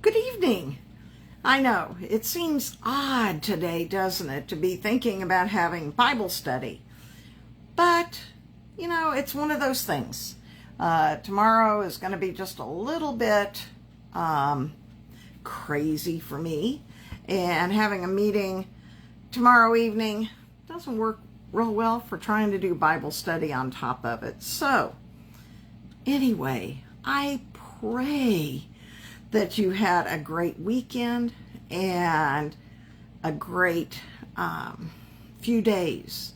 Good evening. I know, it seems odd today, doesn't it, to be thinking about having Bible study. But, it's one of those things. Tomorrow is going to be just a little bit crazy for me. And having a meeting tomorrow evening doesn't work real well for trying to do Bible study on top of it. So, anyway, I pray that you had a great weekend and a great few days.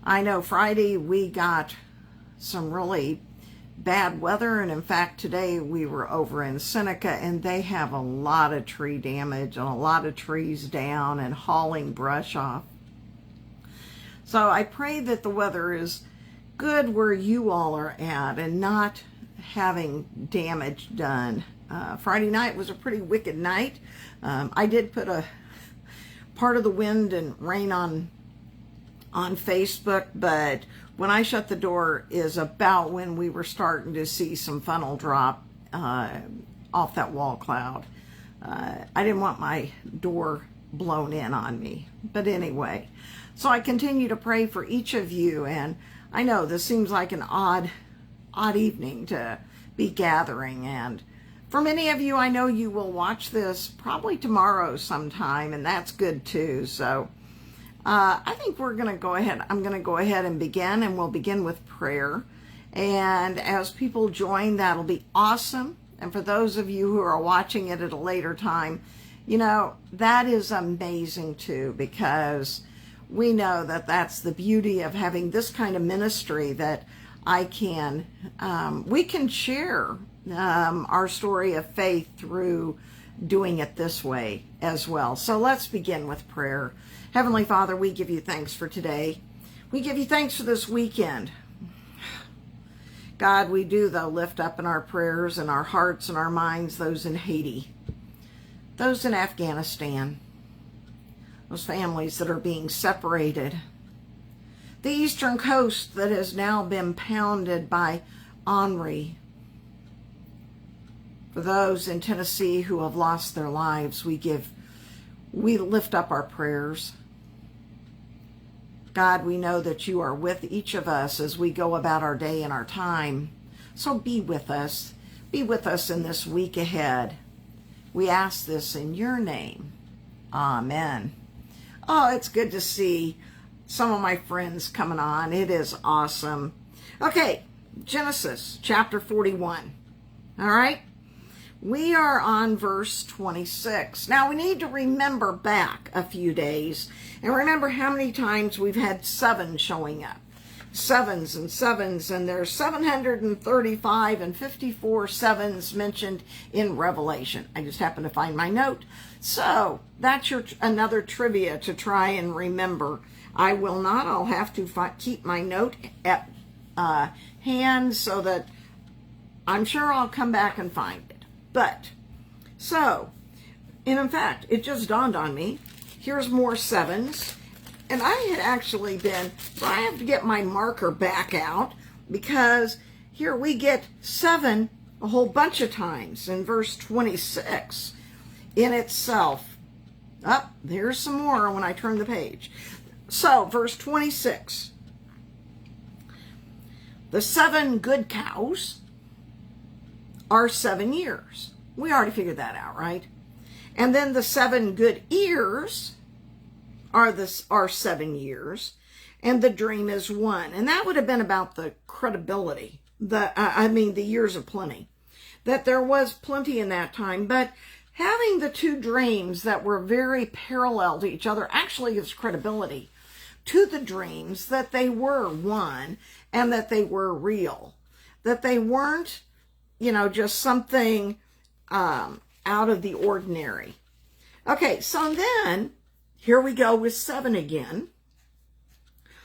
I know Friday we got some really bad weather, and in fact today we were over in Seneca and they have a lot of tree damage and a lot of trees down and hauling brush off. So I pray that the weather is good where you all are at and not having damage done. Friday night was a pretty wicked night. I did put a part of the wind and rain on Facebook, but when I shut the door is about when we were starting to see some funnel drop off that wall cloud. I didn't want my door blown in on me. But anyway, so I continue to pray for each of you, and I know this seems like an odd evening to be gathering, and for many of you, I know you will watch this probably tomorrow sometime, and that's good too. So I think I'm going to go ahead and begin, and we'll begin with prayer. And as people join, that'll be awesome. And for those of you who are watching it at a later time, that is amazing too, because we know that that's the beauty of having this kind of ministry, that we can share our story of faith through doing it this way as well. So let's begin with prayer. Heavenly Father, we give you thanks for today. We give you thanks for this weekend. God, we do, though, lift up in our prayers and our hearts and our minds those in Haiti, those in Afghanistan, those families that are being separated, the eastern coast that has now been pounded by Henri. For those in Tennessee who have lost their lives, we lift up our prayers. God, we know that you are with each of us as we go about our day and our time. So be with us. Be with us in this week ahead. We ask this in your name. Amen. Oh, it's good to see some of my friends coming on. It is awesome. Okay, Genesis chapter 41. All right? We are on verse 26. Now, we need to remember back a few days and remember how many times we've had 7 showing up. Sevens, and there's 735 and 54 sevens mentioned in Revelation. I just happened to find my note. So, that's another trivia to try and remember. I will not. I'll have to keep my note at hand so that I'm sure I'll come back and find it. But, so, and in fact, it just dawned on me, here's more 7s, and I had actually so I have to get my marker back out, because here we get 7 a whole bunch of times in verse 26 in itself. There's some more when I turn the page. So, verse 26, the 7 good cows are 7 years. We already figured that out, right? And then the 7 good ears are 7 years, and the dream is 1. And that would have been about the credibility, the years of plenty. That there was plenty in that time, but having the 2 dreams that were very parallel to each other actually gives credibility to the dreams, that they were 1 and that they were real. That they weren't just something out of the ordinary. Okay, so then, here we go with 7 again.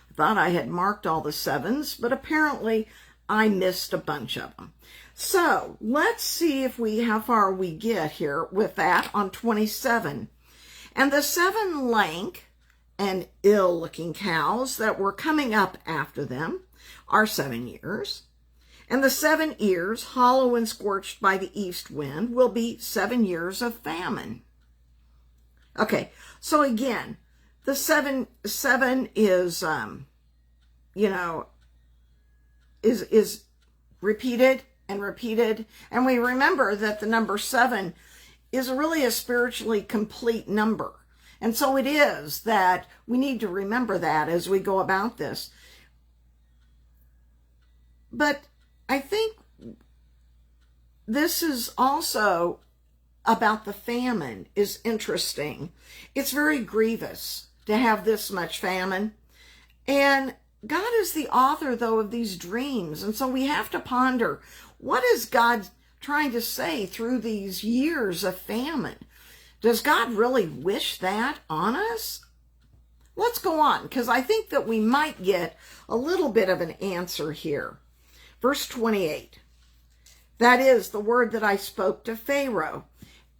I thought I had marked all the 7s, but apparently I missed a bunch of them. So, let's see how far we get here with that on 27. And the 7 lank and ill-looking cows that were coming up after them are 7 years. And the 7 ears, hollow and scorched by the east wind, will be 7 years of famine. Okay, so again, the seven is, is repeated and repeated. And we remember that the number 7 is really a spiritually complete number. And so it is that we need to remember that as we go about this. But I think this is also about the famine is interesting. It's very grievous to have this much famine. And God is the author, though, of these dreams. And so we have to ponder, what is God trying to say through these years of famine? Does God really wish that on us? Let's go on, because I think that we might get a little bit of an answer here. Verse 28, that is the word that I spoke to Pharaoh,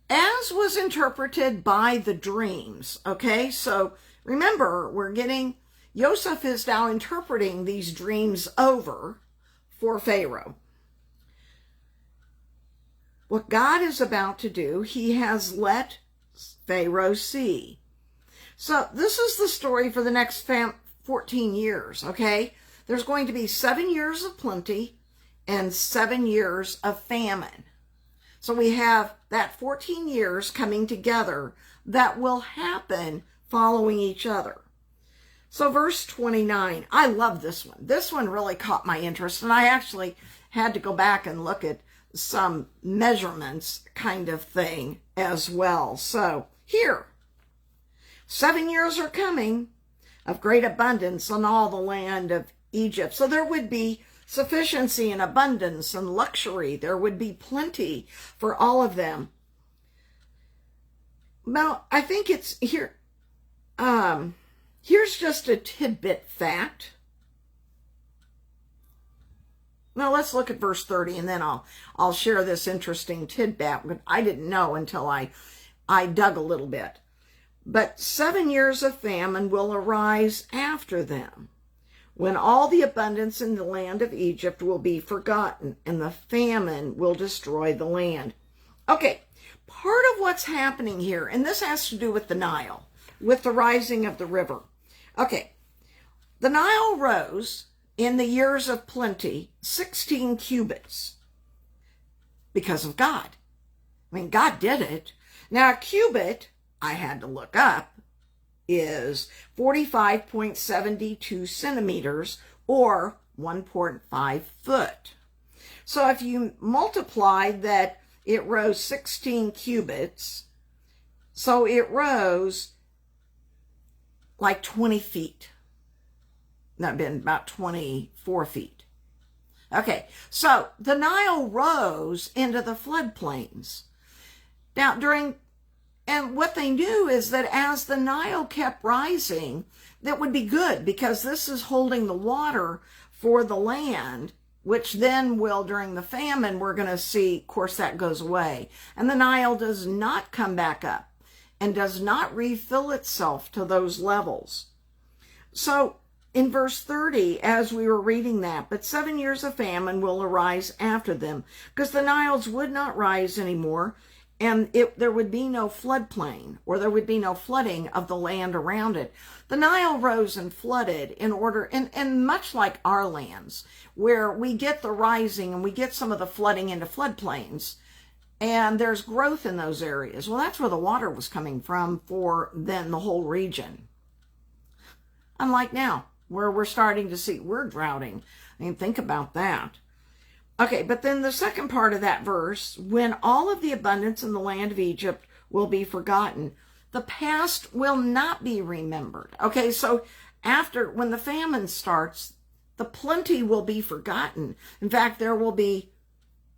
as was interpreted by the dreams. Okay, so remember, Joseph is now interpreting these dreams over for Pharaoh. What God is about to do, he has let Pharaoh see. So this is the story for the next 14 years, okay? There's going to be 7 years of plenty and 7 years of famine. So we have that 14 years coming together that will happen following each other. So verse 29, I love this one. This one really caught my interest, and I actually had to go back and look at some measurements kind of thing as well. So here, 7 years are coming of great abundance on all the land of Egypt. So there would be sufficiency and abundance and luxury. There would be plenty for all of them. Now, I think it's here. Here's just a tidbit fact. Now let's look at verse 30, and then I'll share this interesting tidbit that I didn't know until I dug a little bit. But 7 years of famine will arise after them, when all the abundance in the land of Egypt will be forgotten, and the famine will destroy the land. Okay, part of what's happening here, and this has to do with the Nile, with the rising of the river. Okay, the Nile rose in the years of plenty 16 cubits because of God. I mean, God did it. Now, a cubit, I had to look up, is 45.72 centimeters or 1.5 foot. So if you multiply that, it rose 16 cubits, so it rose like 20 feet. That would have been about 24 feet. Okay, so the Nile rose into the floodplains. Now, and what they knew is that as the Nile kept rising, that would be good, because this is holding the water for the land, which then will, during the famine, we're going to see, of course, that goes away. And the Nile does not come back up and does not refill itself to those levels. So in verse 30, as we were reading that, but 7 years of famine will arise after them, because the Niles would not rise anymore, and there would be no floodplain, or there would be no flooding of the land around it. The Nile rose and flooded in order, and much like our lands, where we get the rising and we get some of the flooding into floodplains, and there's growth in those areas. Well, that's where the water was coming from for then the whole region. Unlike now, where we're starting to see, we're droughting. I mean, think about that. Okay, but then the second part of that verse, when all of the abundance in the land of Egypt will be forgotten, the past will not be remembered. Okay, so when the famine starts, the plenty will be forgotten. In fact, there will be,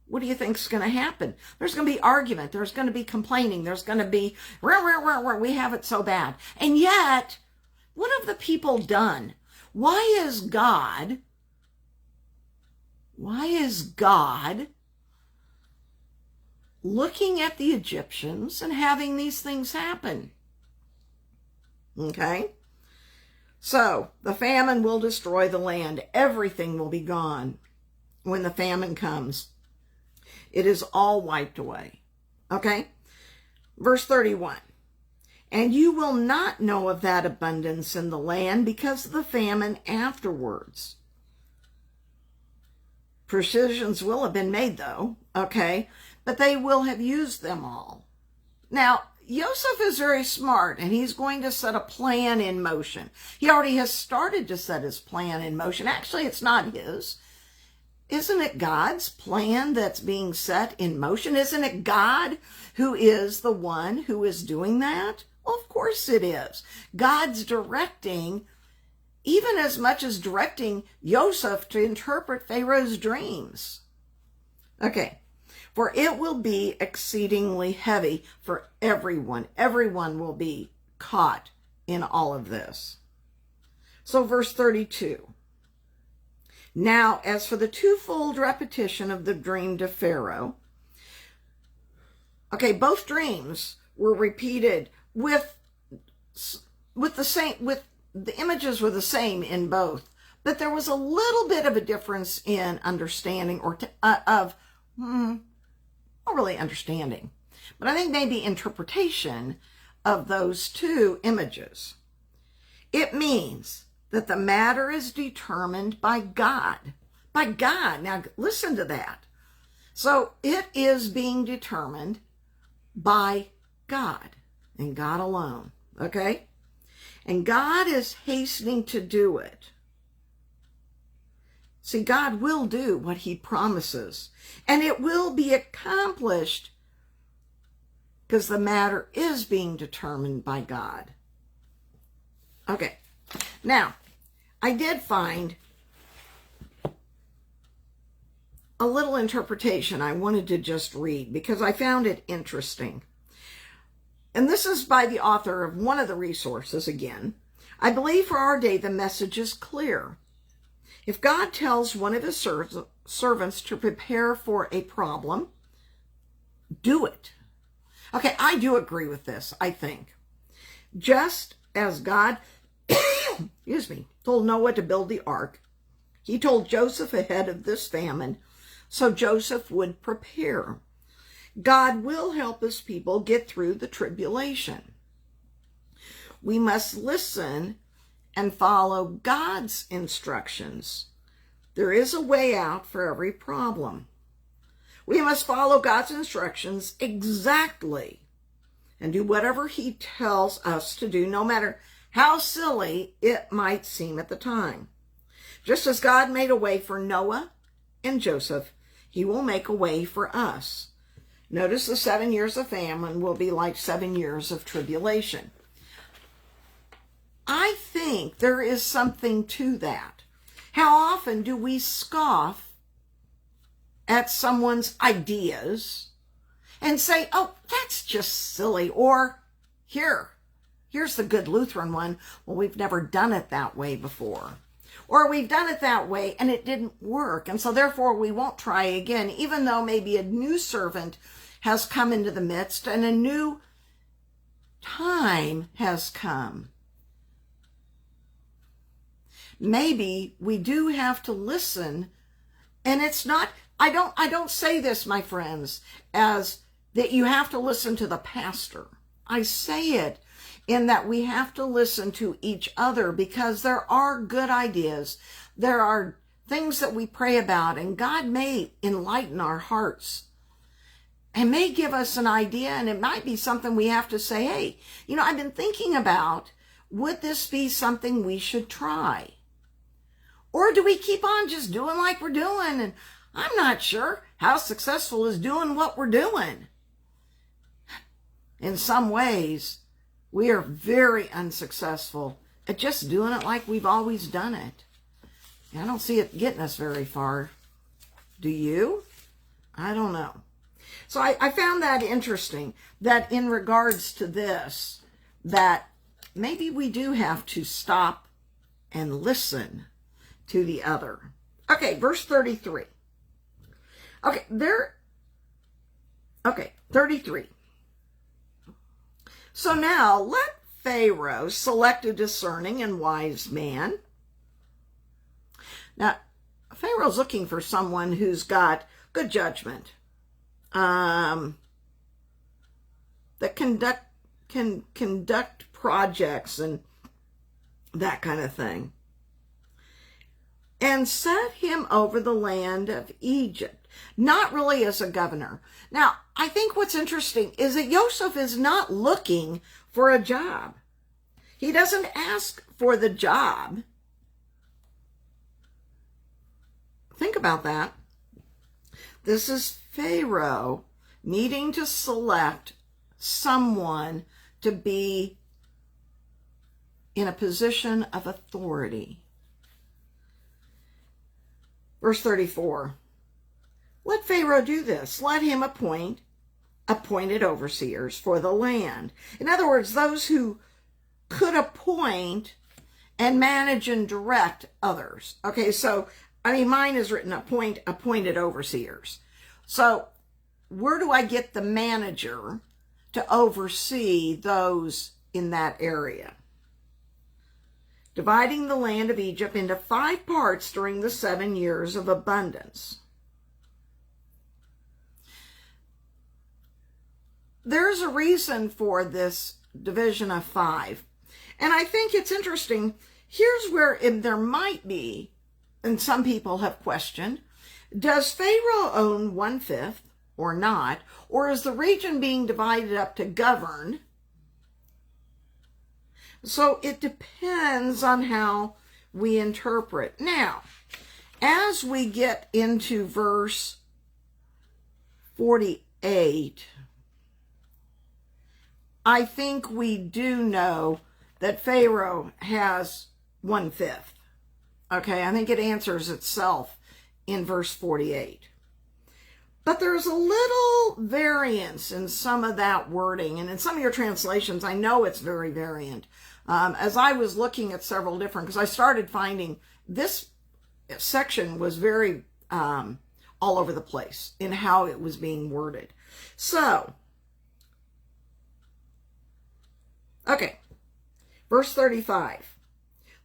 what do you think is going to happen? There's going to be argument. There's going to be complaining. There's going to be, we have it so bad. And yet, what have the people done? Why is God looking at the Egyptians and having these things happen? Okay? So, the famine will destroy the land. Everything will be gone. when the famine comes. It is all wiped away. Okay? Verse 31. And you will not know of that abundance in the land because of the famine afterwards. Provisions will have been made, though, okay? But they will have used them all. Now, Joseph is very smart, and he's going to set a plan in motion. He already has started to set his plan in motion. Actually, it's not his. Isn't it God's plan that's being set in motion? Isn't it God who is the one who is doing that? Well, of course it is. God's directing, even as much as directing Joseph to interpret Pharaoh's dreams. Okay, for it will be exceedingly heavy for everyone. Everyone will be caught in all of this. So verse 32. Now, as for the twofold repetition of the dream to Pharaoh, okay, both dreams were repeated with the images were the same in both, but there was a little bit of a difference in understanding not really understanding, but I think maybe interpretation of those two images. It means that the matter is determined by God. By God. Now, listen to that. So it is being determined by God and God alone. Okay? And God is hastening to do it. See, God will do what he promises. And it will be accomplished because the matter is being determined by God. Okay. Now, I did find a little interpretation I wanted to just read because I found it interesting. And this is by the author of one of the resources again. I believe for our day the message is clear. If God tells one of his servants to prepare for a problem, do it. Okay, I do agree with this, I think. Just as God told Noah to build the ark, he told Joseph ahead of this famine, so Joseph would prepare. God will help his people get through the tribulation. We must listen and follow God's instructions. There is a way out for every problem. We must follow God's instructions exactly and do whatever he tells us to do, no matter how silly it might seem at the time. Just as God made a way for Noah and Joseph, he will make a way for us. Notice the 7 years of famine will be like 7 years of tribulation. I think there is something to that. How often do we scoff at someone's ideas and say, oh, that's just silly, or here's the good Lutheran one. Well, we've never done it that way before. Or we've done it that way and it didn't work. And so therefore we won't try again, even though maybe a new servant has come into the midst and a new time has come. Maybe we do have to listen. And it's not, I don't say this, my friends, as that you have to listen to the pastor. I say it in that we have to listen to each other because there are good ideas. There are things that we pray about, and God may enlighten our hearts and may give us an idea, and it might be something we have to say, hey, I've been thinking about, would this be something we should try? Or do we keep on just doing like we're doing? And I'm not sure how successful is doing what we're doing. In some ways, we are very unsuccessful at just doing it like we've always done it. I don't see it getting us very far. Do you? I don't know. So I found that interesting, that in regards to this, that maybe we do have to stop and listen to the other. Okay, verse 33. Okay, 33. So now let Pharaoh select a discerning and wise man. Now, Pharaoh's looking for someone who's got good judgment, that can conduct projects and that kind of thing, and set him over the land of Egypt, not really as a governor. Now, I think what's interesting is that Joseph is not looking for a job. He doesn't ask for the job. Think about that. This is Pharaoh needing to select someone to be in a position of authority. Verse 34. Let Pharaoh do this. Let him appoint appointed overseers for the land. In other words, those who could appoint and manage and direct others. Okay, so, mine is written appointed overseers. So, where do I get the manager to oversee those in that area? Dividing the land of Egypt into 5 parts during the 7 years of abundance. There's a reason for this division of 5. And I think it's interesting. Here's where there might be, and some people have questioned, does Pharaoh own 1/5 or not? Or is the region being divided up to govern? So it depends on how we interpret. Now, as we get into verse 48, I think we do know that Pharaoh has 1/5. Okay, I think it answers itself in verse 48. But there's a little variance in some of that wording, and in some of your translations, I know it's very variant. As I was looking at several different, because I started finding this section was very all over the place in how it was being worded. So, okay, verse 35.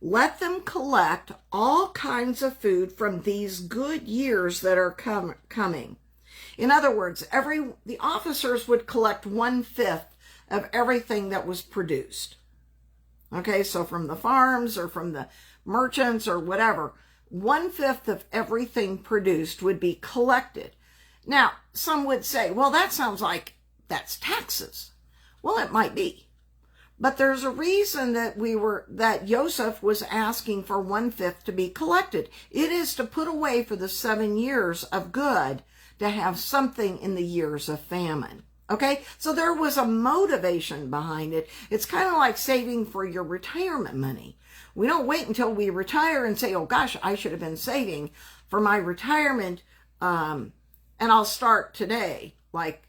Let them collect all kinds of food from these good years that are coming. In other words, the officers would collect 1/5 of everything that was produced. Okay, so from the farms or from the merchants or whatever, 1/5 of everything produced would be collected. Now, some would say, well, that sounds like that's taxes. Well, it might be. But there's a reason that Joseph was asking for 1/5 to be collected. It is to put away for the 7 years of good, to have something in the years of famine. Okay, so there was a motivation behind it. It's kind of like saving for your retirement money. We don't wait until we retire and say, oh gosh, I should have been saving for my retirement, and I'll start today, like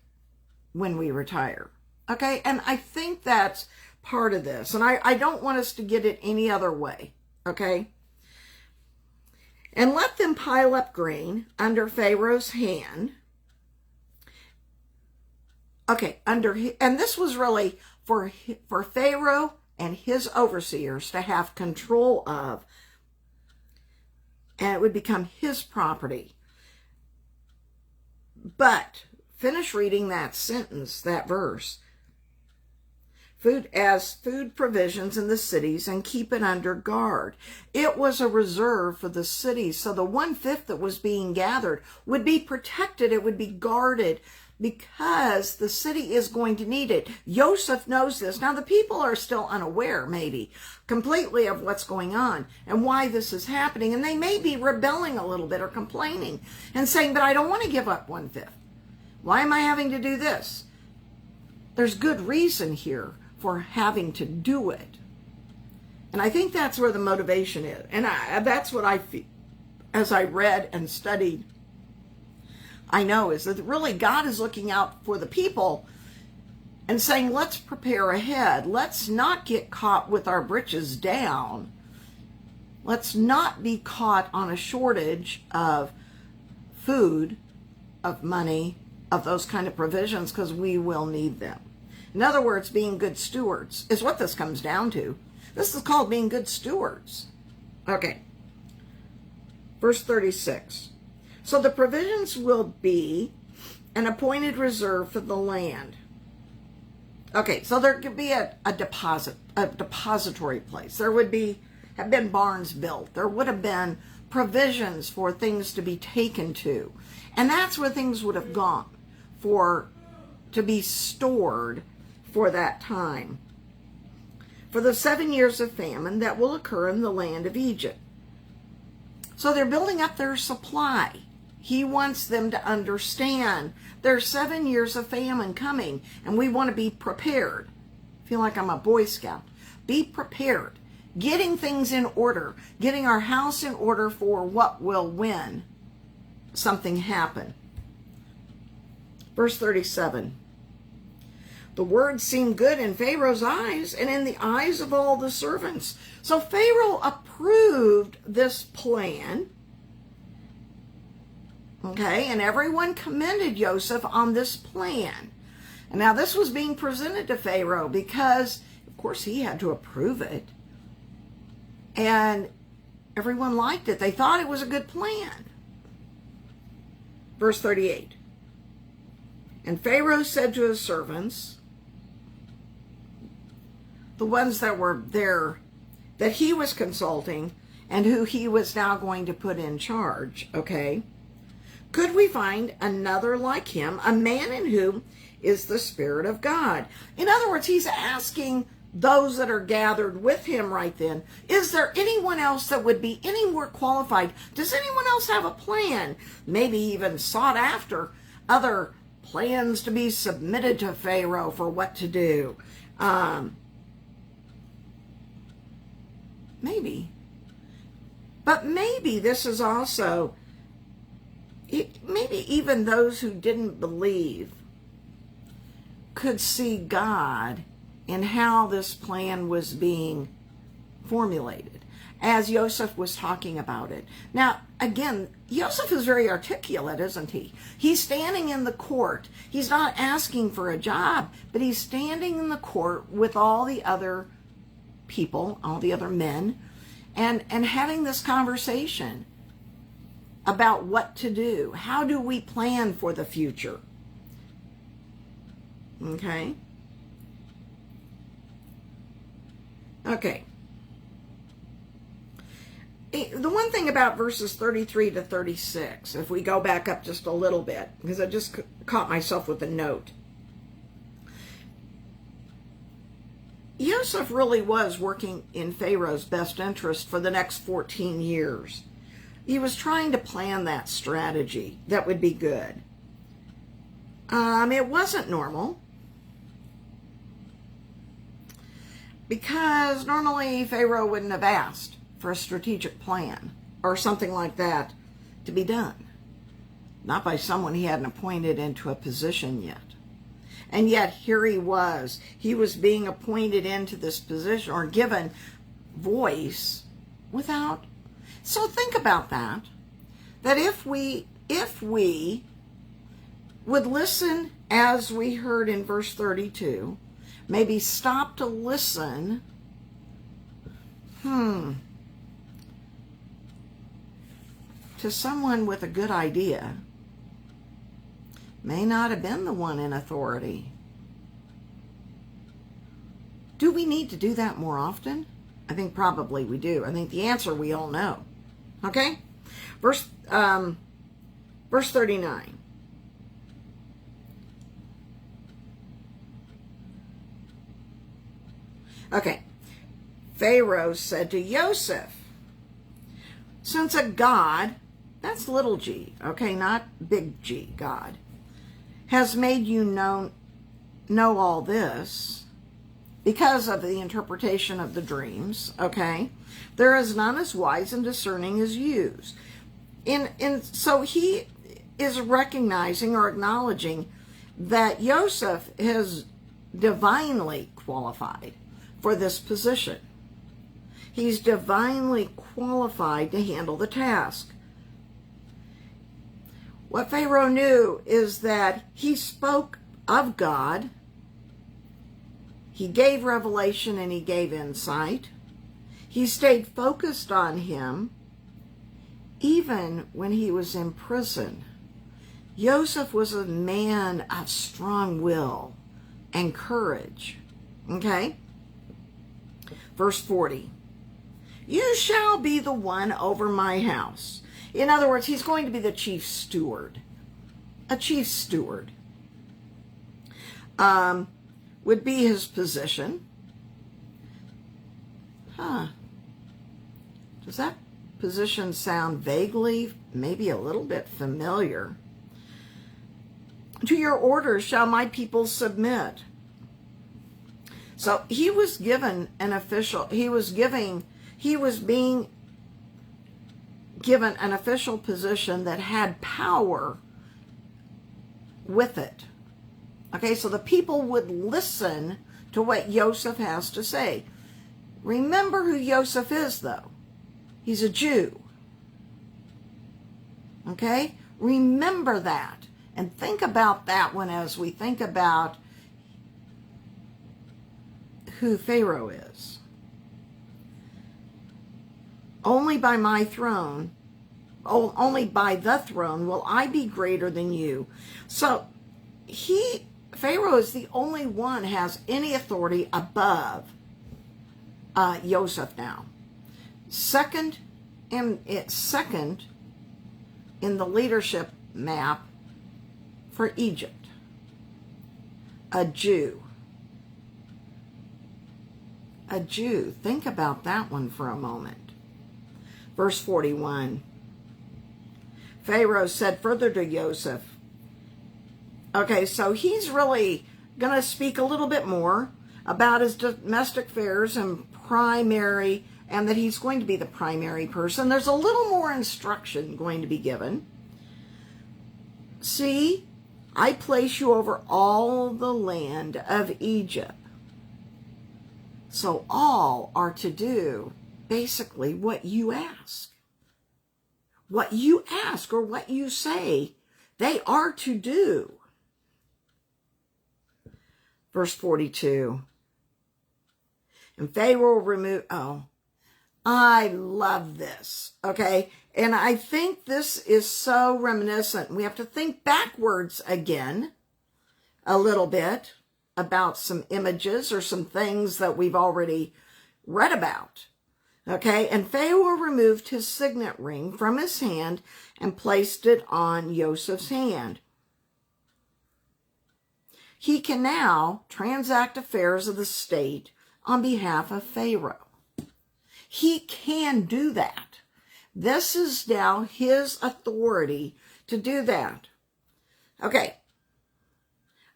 when we retire. Okay, and I think that's part of this, and I don't want us to get it any other way. Okay, and let them pile up grain under Pharaoh's hand. Okay, and this was really for Pharaoh and his overseers to have control of, and it would become his property. But finish reading that sentence, that verse. Food provisions in the cities and keep it under guard. It was a reserve for the cities, so the 1/5 that was being gathered would be protected. It would be guarded because the city is going to need it. Joseph knows this. Now, the people are still unaware, maybe, completely of what's going on and why this is happening, and they may be rebelling a little bit or complaining and saying, but I don't want to give up 1/5. Why am I having to do this? There's good reason here for having to do it. And I think that's where the motivation is. And that's what I feel as I read and studied. I know is that really God is looking out for the people and saying, let's prepare ahead. Let's not get caught with our britches down. Let's not be caught on a shortage of food, of money, of those kind of provisions, because we will need them. In other words, being good stewards is what this comes down to. This is called being good stewards. Okay. Verse 36. So the provisions will be an appointed reserve for the land. Okay, so there could be a depository place. There would have been barns built. There would have been provisions for things to be taken to. And that's where things would have gone to be stored for that time. For the 7 years of famine that will occur in the land of Egypt. So they're building up their supply. He wants them to understand there's 7 years of famine coming, and we want to be prepared. I feel like I'm a Boy Scout. Be prepared. Getting things in order. Getting our house in order for what will when something happen. Verse 37. The word seemed good in Pharaoh's eyes and in the eyes of all the servants. So Pharaoh approved this plan. Okay, and everyone commended Joseph on this plan. And now this was being presented to Pharaoh because, of course, he had to approve it. And everyone liked it. They thought it was a good plan. Verse 38. And Pharaoh said to his servants, the ones that were there, that he was consulting and who he was now going to put in charge, okay? Could we find another like him, a man in whom is the Spirit of God? In other words, he's asking those that are gathered with him right then, is there anyone else that would be any more qualified? Does anyone else have a plan? Maybe even sought after other plans to be submitted to Pharaoh for what to do. Maybe. But maybe this is also, maybe even those who didn't believe could see God in how this plan was being formulated as Joseph was talking about it. Now, again, Joseph is very articulate, isn't he? He's standing in the court. He's not asking for a job, but he's standing in the court with all the other people, all the other men, and having this conversation about what to do. How do we plan for the future? Okay? Okay. The one thing about verses 33 to 36, if we go back up just a little bit, because I just caught myself with a note. Joseph really was working in Pharaoh's best interest for the next 14 years. He was trying to plan that strategy that would be good. It wasn't normal, because normally Pharaoh wouldn't have asked for a strategic plan or something like that to be done. Not by someone he hadn't appointed into a position yet. And yet here he was being appointed into this position or given voice without. So think about that if we would listen as we heard in verse 32, maybe stop to listen, to someone with a good idea, may not have been the one in authority. Do we need to do that more often? I think probably we do. I think the answer we all know. Okay? Verse 39. Okay. Pharaoh said to Joseph, since a God, that's little g, okay, not big G, God, has made you know all this because of the interpretation of the dreams, okay? There is none as wise and discerning as you. So he is recognizing or acknowledging that Joseph is divinely qualified for this position. He's divinely qualified to handle the task. What Pharaoh knew is that he spoke of God, he gave revelation and he gave insight, he stayed focused on him, even when he was in prison, Joseph was a man of strong will and courage. Okay? Verse 40. You shall be the one over my house. In other words, he's going to be the chief steward. A chief steward would be his position. Does that position sound vaguely, maybe a little bit familiar? To your orders shall my people submit. So he was given an official, he was being given an official position that had power with it. Okay, so the people would listen to what Joseph has to say. Remember who Joseph is, though. He's a Jew. Okay? Remember that. And think about that one as we think about who Pharaoh is. Only by my throne, only by the throne will I be greater than you. So Pharaoh is the only one has any authority above Joseph now. Second in the leadership map for Egypt, a Jew. A Jew. Think about that one for a moment. Verse 41. Pharaoh said further to Joseph. Okay, so he's really going to speak a little bit more about his domestic affairs and that he's going to be the primary person. There's a little more instruction going to be given. See, I place you over all the land of Egypt. So all are to do basically what you ask. What you ask or what you say, they are to do. Verse 42. And Pharaoh removed, I love this, okay? And I think this is so reminiscent. We have to think backwards again a little bit about some images or some things that we've already read about, okay? And Pharaoh removed his signet ring from his hand and placed it on Joseph's hand. He can now transact affairs of the state on behalf of Pharaoh. He can do that. This is now his authority to do that. Okay.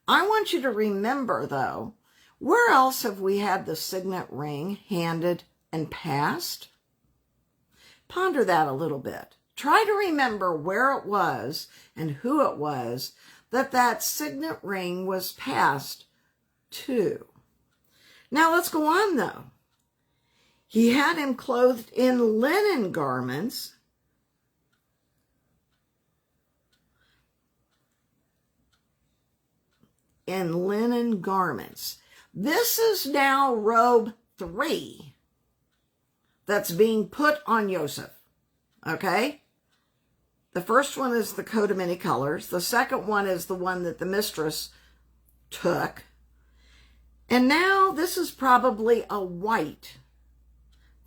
I want you to remember, though, where else have we had the signet ring handed and passed? Ponder that a little bit. Try to remember where it was and who it was that signet ring was passed to. Now let's go on, though. He had him clothed in linen garments. In linen garments. This is now robe 3 that's being put on Joseph. Okay? The first one is the coat of many colors. The second one is the one that the mistress took. And now this is probably a white.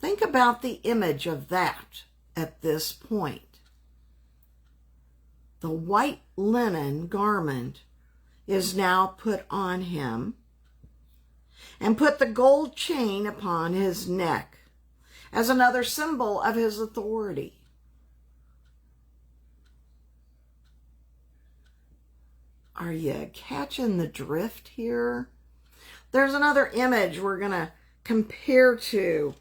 Think about the image of that at this point. The white linen garment is now put on him, and put the gold chain upon his neck as another symbol of his authority. Are you catching the drift here? There's another image we're going to compare to.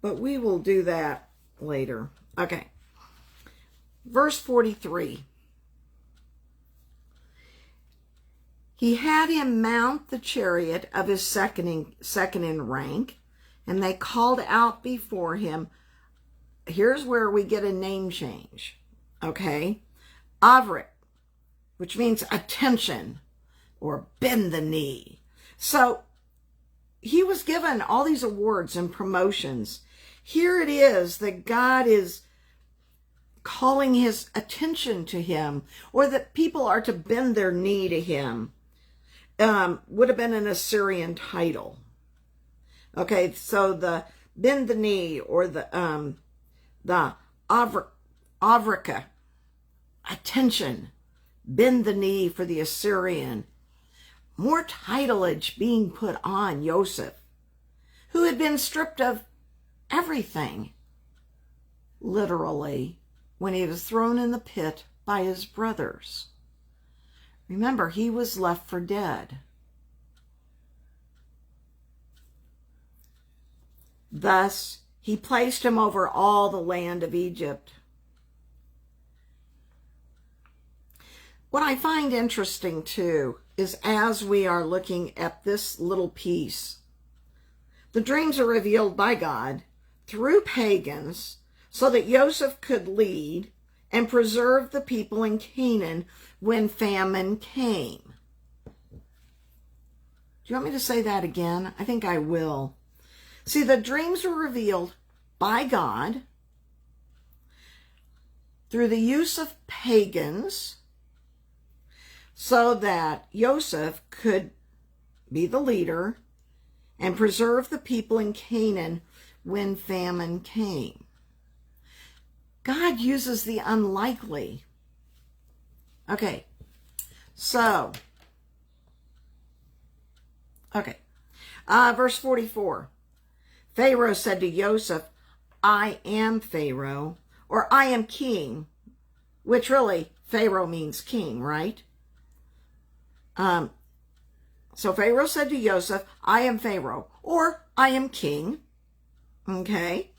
But we will do that later. Okay. Verse 43. He had him mount the chariot of his second in rank, and they called out before him. Here's where we get a name change. Okay. Avrit, which means attention or bend the knee. So he was given all these awards and promotions. Here it is that God is calling his attention to him, or that people are to bend their knee to him. Would have been an Assyrian title. Okay, so the bend the knee, or the avrika, attention, bend the knee for the Assyrian. More titleage being put on Joseph, who had been stripped of everything, literally, when he was thrown in the pit by his brothers. Remember, he was left for dead. Thus, he placed him over all the land of Egypt. What I find interesting, too, is as we are looking at this little piece, the dreams are revealed by God through pagans so that Joseph could lead and preserve the people in Canaan when famine came. Do you want me to say that again? I think I will. See, the dreams were revealed by God through the use of pagans so that Joseph could be the leader and preserve the people in Canaan when famine came. God uses the unlikely. Okay, verse 44. Pharaoh said to Joseph, I am Pharaoh, or I am king, which really, Pharaoh means king, right? So Pharaoh said to Joseph, I am Pharaoh, or I am king, okay?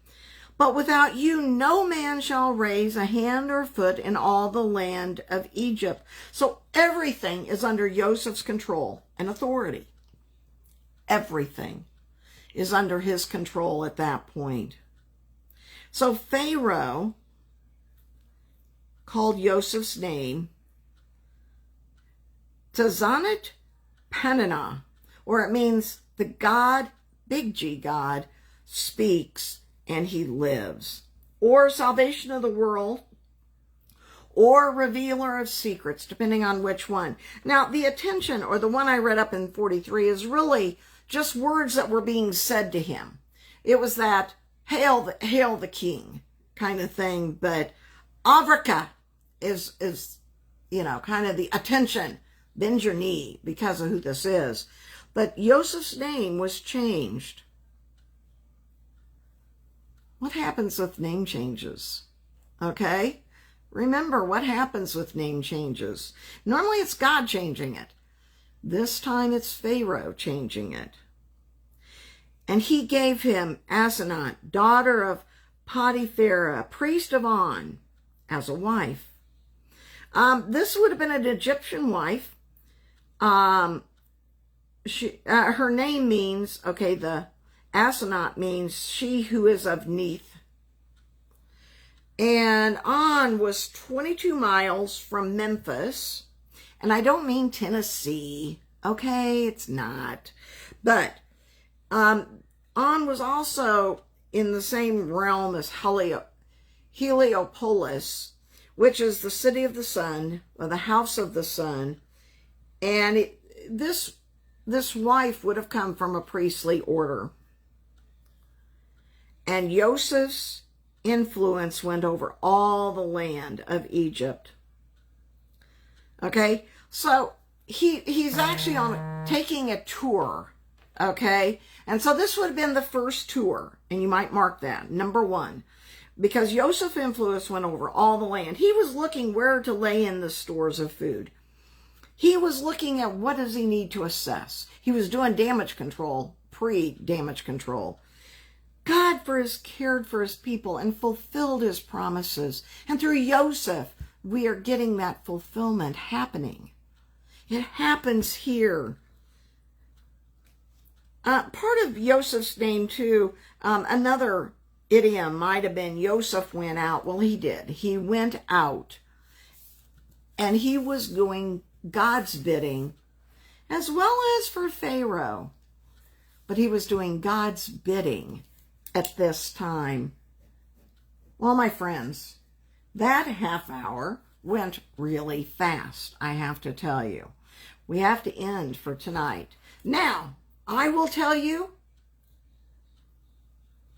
But without you, no man shall raise a hand or foot in all the land of Egypt. So everything is under Joseph's control and authority. Everything is under his control at that point. So Pharaoh called Joseph's name Tazanit Pananah, or it means the God, big G God, speaks and he lives, or salvation of the world, or revealer of secrets, depending on which one. Now, the attention, or the one I read up in 43, is really just words that were being said to him. It was that hail the king kind of thing, but Avrika is kind of the attention, bend your knee because of who this is. But Joseph's name was changed. What happens with name changes? Okay? Remember what happens with name changes. Normally it's God changing it. This time it's Pharaoh changing it. And he gave him Asenath, daughter of Potipharah, priest of On, as a wife. This would have been an Egyptian wife. Her name means, the Asenath means she who is of Neath. And On was 22 miles from Memphis. And I don't mean Tennessee. Okay, it's not. But On was also in the same realm as Heliopolis, which is the city of the sun, or the house of the sun. And this wife would have come from a priestly order. And Joseph's influence went over all the land of Egypt. Okay, so he's actually taking a tour. Okay, and so this would have been the first tour, and you might mark that, number 1, because Joseph's influence went over all the land. He was looking where to lay in the stores of food. He was looking at what does he need to assess. He was doing damage control, pre-damage control. God cared for his people and fulfilled his promises. And through Joseph, we are getting that fulfillment happening. It happens here. Part of Joseph's name, too, another idiom might have been Joseph went out. Well, he did. He went out. And he was doing God's bidding, as well as for Pharaoh. but he was doing God's bidding at this time. Well, my friends, that half hour went really fast, I have to tell you. We have to end for tonight. Now, I will tell you,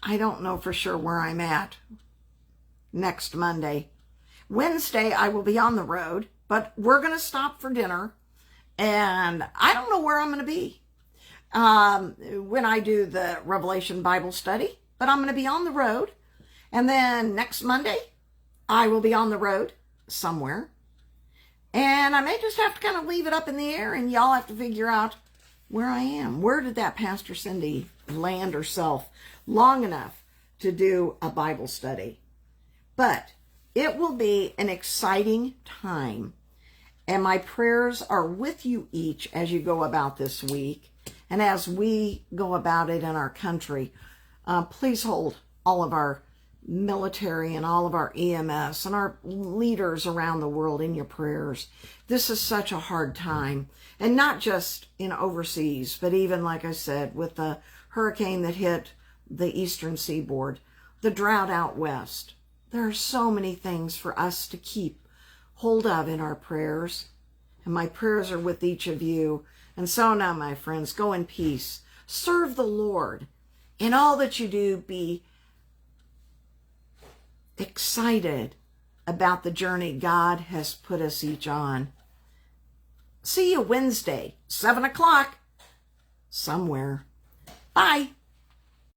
I don't know for sure where I'm at next Monday. Wednesday, I will be on the road, but we're going to stop for dinner, and I don't know where I'm going to be when I do the Revelation Bible study, but I'm going to be on the road. And then next Monday, I will be on the road somewhere. And I may just have to kind of leave it up in the air, and y'all have to figure out where I am. Where did that Pastor Cindy land herself long enough to do a Bible study? But it will be an exciting time. And my prayers are with you each as you go about this week. And as we go about it in our country, please hold all of our military and all of our EMS and our leaders around the world in your prayers. This is such a hard time, and not just in overseas, but even, like I said, with the hurricane that hit the eastern seaboard, the drought out west. There are so many things for us to keep hold of in our prayers, and my prayers are with each of you. And so now, my friends, go in peace. Serve the Lord. In all that you do, be excited about the journey God has put us each on. See you Wednesday, 7 o'clock, somewhere. Bye.